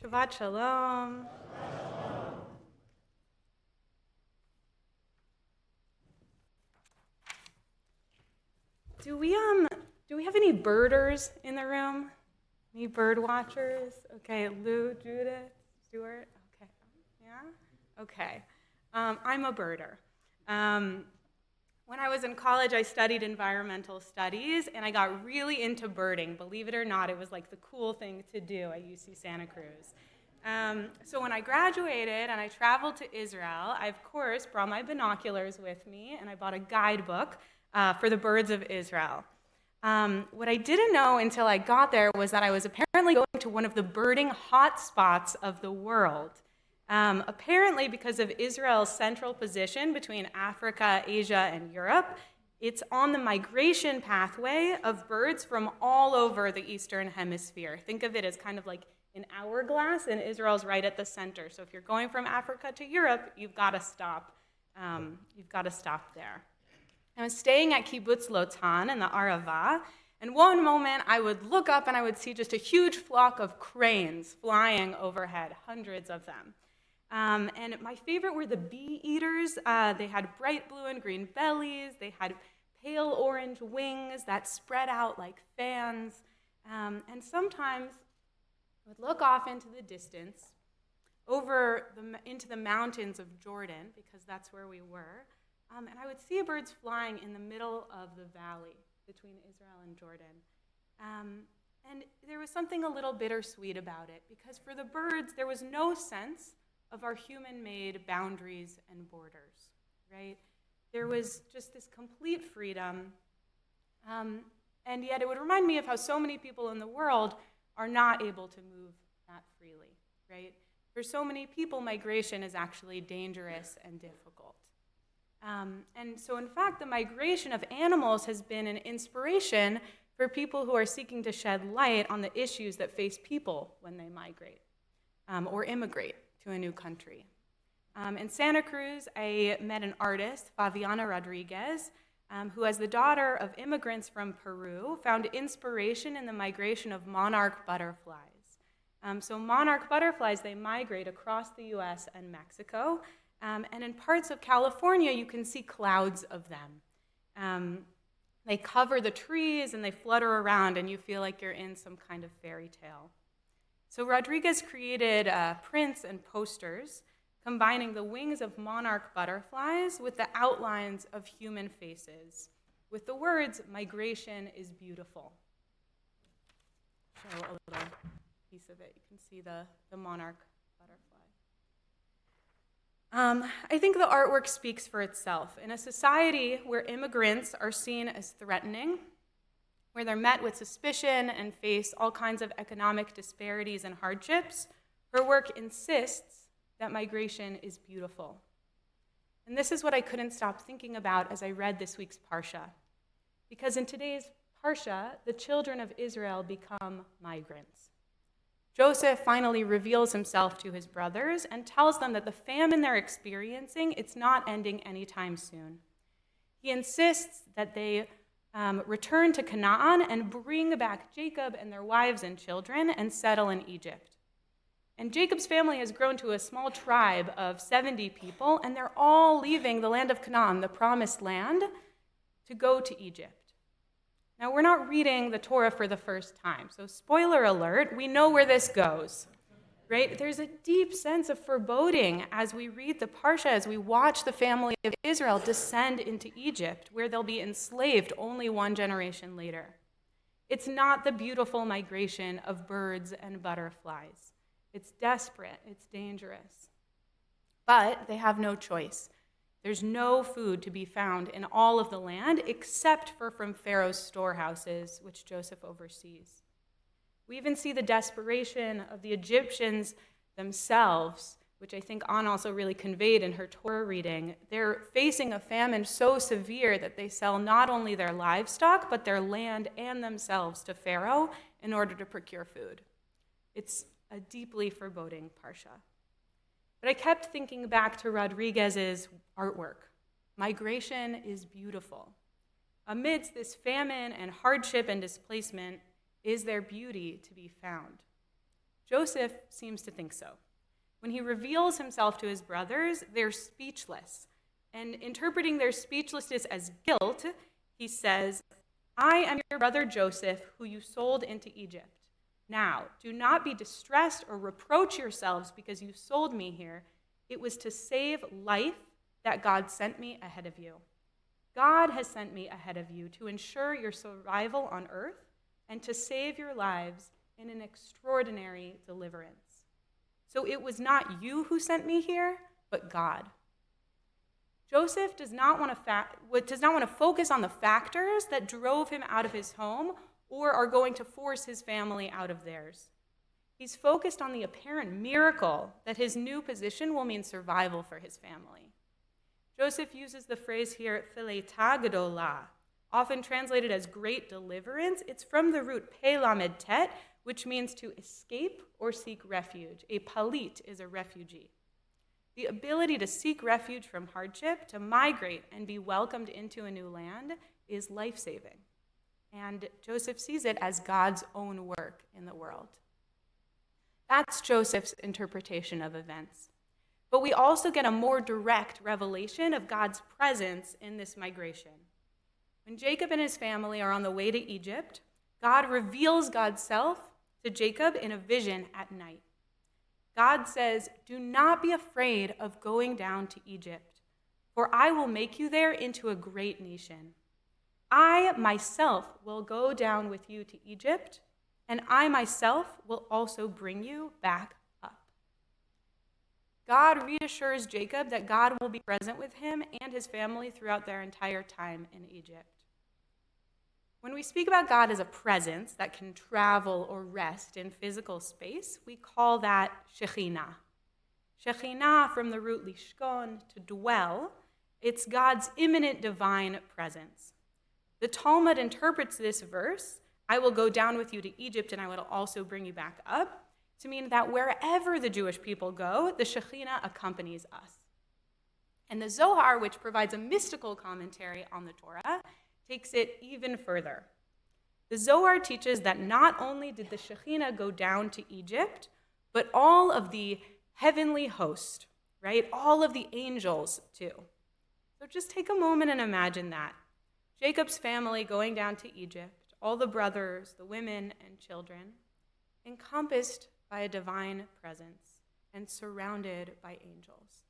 Shabbat Shalom. Do we have any birders in the room? Any bird watchers? Okay, Lou, Judith, Stuart. Okay, yeah. Okay, I'm a birder. When I was in college, I studied environmental studies, and I got really into birding. Believe it or not, it was like the cool thing to do at UC Santa Cruz. So when I graduated and I traveled to Israel, I, of course, brought my binoculars with me, and I bought a guidebook for the birds of Israel. What I didn't know until I got there was that I was apparently going to one of the birding hotspots of the world. Apparently, because of Israel's central position between Africa, Asia, and Europe, it's on the migration pathway of birds from all over the Eastern Hemisphere. Think of it as kind of like an hourglass, and Israel's right at the center. So if you're going from Africa to Europe, you've got to stop. There. I was staying at Kibbutz Lotan in the Arava, and one moment I would look up and I would see just a huge flock of cranes flying overhead, hundreds of them. And my favorite were the bee eaters. They had bright blue and green bellies. They had pale orange wings that spread out like fans. And sometimes I would look off into the distance, into the mountains of Jordan, because that's where we were. And I would see birds flying in the middle of the valley between Israel and Jordan. And there was something a little bittersweet about it, because for the birds, there was no sense of our human-made boundaries and borders, right? There was just this complete freedom, and yet it would remind me of how so many people in the world are not able to move that freely, right? For so many people, migration is actually dangerous and difficult. And so, in fact, the migration of animals has been an inspiration for people who are seeking to shed light on the issues that face people when they migrate or immigrate to a new country. In Santa Cruz, I met an artist, Faviana Rodriguez, who, as the daughter of immigrants from Peru, found inspiration in the migration of monarch butterflies. So monarch butterflies, they migrate across the US and Mexico, and in parts of California, you can see clouds of them. They cover the trees and they flutter around, and you feel like you're in some kind of fairy tale. So Rodriguez created prints and posters combining the wings of monarch butterflies with the outlines of human faces, with the words, "Migration is beautiful." Show a little piece of it. You can see the monarch butterfly. I think the artwork speaks for itself. In a society where immigrants are seen as threatening, where they're met with suspicion and face all kinds of economic disparities and hardships, her work insists that migration is beautiful. And this is what I couldn't stop thinking about as I read this week's Parsha. Because in today's Parsha, the children of Israel become migrants. Joseph finally reveals himself to his brothers and tells them that the famine they're experiencing, it's not ending anytime soon. He insists that they return to Canaan and bring back Jacob and their wives and children and settle in Egypt. And Jacob's family has grown to a small tribe of 70 people, and they're all leaving the land of Canaan, the promised land, to go to Egypt. Now, we're not reading the Torah for the first time, so spoiler alert, we know where this goes, right? There's a deep sense of foreboding as we read the Parsha, as we watch the family of Israel descend into Egypt, where they'll be enslaved only one generation later. It's not the beautiful migration of birds and butterflies. It's desperate, it's dangerous. But they have no choice. There's no food to be found in all of the land except for from Pharaoh's storehouses, which Joseph oversees. We even see the desperation of the Egyptians themselves, which I think Anna also really conveyed in her Torah reading. They're facing a famine so severe that they sell not only their livestock, but their land and themselves to Pharaoh in order to procure food. It's a deeply foreboding Parsha. But I kept thinking back to Rodriguez's artwork. Migration is beautiful. Amidst this famine and hardship and displacement, is there beauty to be found? Joseph seems to think so. When he reveals himself to his brothers, they're speechless. And interpreting their speechlessness as guilt, he says, "I am your brother Joseph, who you sold into Egypt. Now, do not be distressed or reproach yourselves because you sold me here. It was to save life that God sent me ahead of you. God has sent me ahead of you to ensure your survival on earth and to save your lives in an extraordinary deliverance. So it was not you who sent me here, but God." Joseph does not want to focus on the factors that drove him out of his home or are going to force his family out of theirs. He's focused on the apparent miracle that his new position will mean survival for his family. Joseph uses the phrase here, "Phileta gedola," often translated as great deliverance. It's from the root pe lamed tet, which means to escape or seek refuge. A palit is a refugee. The ability to seek refuge from hardship, to migrate and be welcomed into a new land, is life-saving. And Joseph sees it as God's own work in the world. That's Joseph's interpretation of events. But we also get a more direct revelation of God's presence in this migration. When Jacob and his family are on the way to Egypt, God reveals God's self to Jacob in a vision at night. God says, "Do not be afraid of going down to Egypt, for I will make you there into a great nation. I myself will go down with you to Egypt, and I myself will also bring you back up." God reassures Jacob that God will be present with him and his family throughout their entire time in Egypt. When we speak about God as a presence that can travel or rest in physical space, we call that Shekhinah. Shekhinah, from the root lishkon, to dwell, it's God's immanent divine presence. The Talmud interprets this verse, "I will go down with you to Egypt and I will also bring you back up," to mean that wherever the Jewish people go, the Shekhinah accompanies us. And the Zohar, which provides a mystical commentary on the Torah, takes it even further. The Zohar teaches that not only did the Shekhinah go down to Egypt, but all of the heavenly host, right? All of the angels too. So just take a moment and imagine that. Jacob's family going down to Egypt, all the brothers, the women and children, encompassed by a divine presence and surrounded by angels.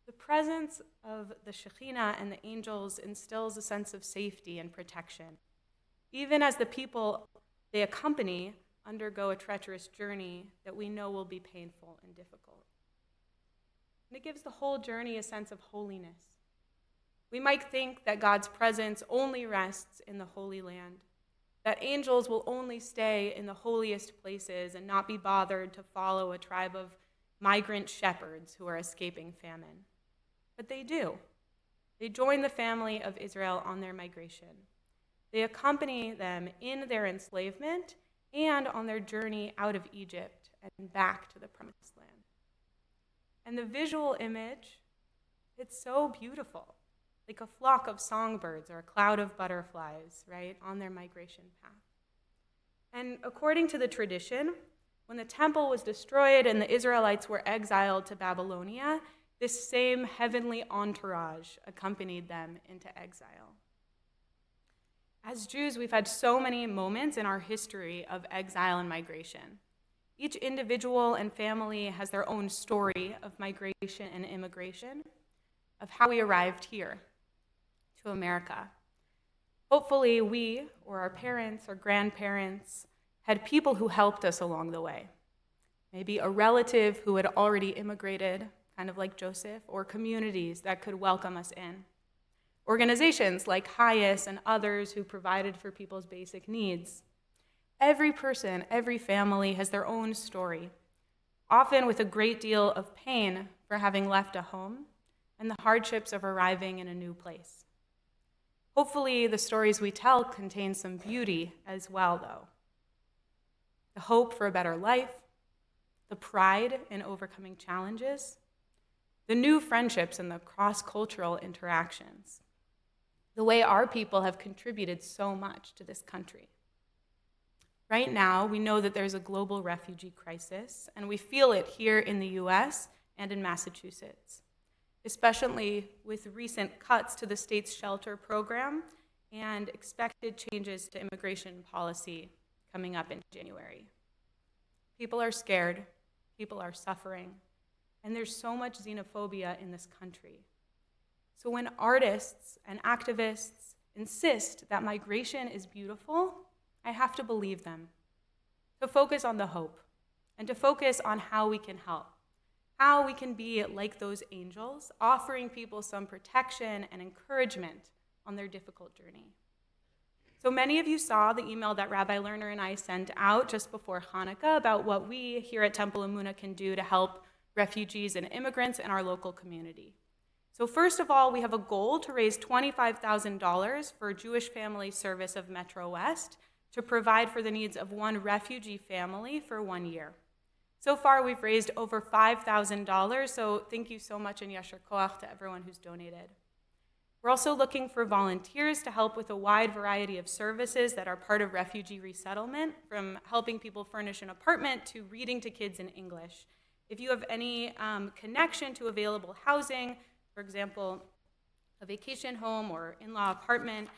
The presence of the Shekhinah and the angels instills a sense of safety and protection, even as the people they accompany undergo a treacherous journey that we know will be painful and difficult. And it gives the whole journey a sense of holiness. We might think that God's presence only rests in the Holy Land, that angels will only stay in the holiest places and not be bothered to follow a tribe of migrant shepherds who are escaping famine. But they do. They join the family of Israel on their migration. They accompany them in their enslavement and on their journey out of Egypt and back to the promised land. And the visual image, it's so beautiful, like a flock of songbirds or a cloud of butterflies, right, on their migration path. And according to the tradition, when the temple was destroyed and the Israelites were exiled to Babylonia, this same heavenly entourage accompanied them into exile. As Jews, we've had so many moments in our history of exile and migration. Each individual and family has their own story of migration and immigration, of how we arrived here to America. Hopefully we, or our parents or grandparents, had people who helped us along the way. Maybe a relative who had already immigrated, kind of like Joseph, or communities that could welcome us in. Organizations like HIAS and others who provided for people's basic needs. Every person, every family has their own story, often with a great deal of pain for having left a home and the hardships of arriving in a new place. Hopefully, the stories we tell contain some beauty as well, though. The hope for a better life, the pride in overcoming challenges, the new friendships and the cross-cultural interactions, the way our people have contributed so much to this country. Right now, we know that there's a global refugee crisis, and we feel it here in the US and in Massachusetts, especially with recent cuts to the state's shelter program and expected changes to immigration policy coming up in January. People are scared, people are suffering, and there's so much xenophobia in this country. So when artists and activists insist that migration is beautiful, I have to believe them, to focus on the hope, and to focus on how we can help, how we can be like those angels, offering people some protection and encouragement on their difficult journey. So many of you saw the email that Rabbi Lerner and I sent out just before Hanukkah about what we here at Temple Emunah can do to help refugees and immigrants in our local community. So first of all, we have a goal to raise $25,000 for Jewish Family Service of Metro West to provide for the needs of one refugee family for 1 year. So far, we've raised over $5,000, so thank you so much and yasher koach to everyone who's donated. We're also looking for volunteers to help with a wide variety of services that are part of refugee resettlement, from helping people furnish an apartment to reading to kids in English. If you have any connection to available housing, for example, a vacation home or in-law apartment,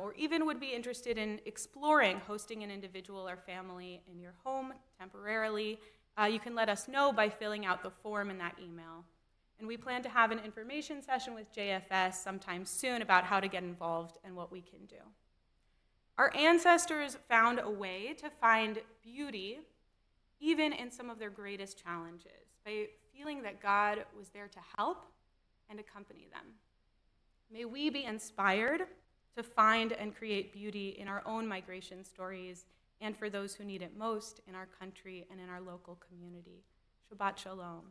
or even would be interested in exploring hosting an individual or family in your home temporarily, you can let us know by filling out the form in that email. And we plan to have an information session with JFS sometime soon about how to get involved and what we can do. Our ancestors found a way to find beauty even in some of their greatest challenges by feeling that God was there to help and accompany them. May we be inspired to find and create beauty in our own migration stories and for those who need it most in our country and in our local community. Shabbat Shalom.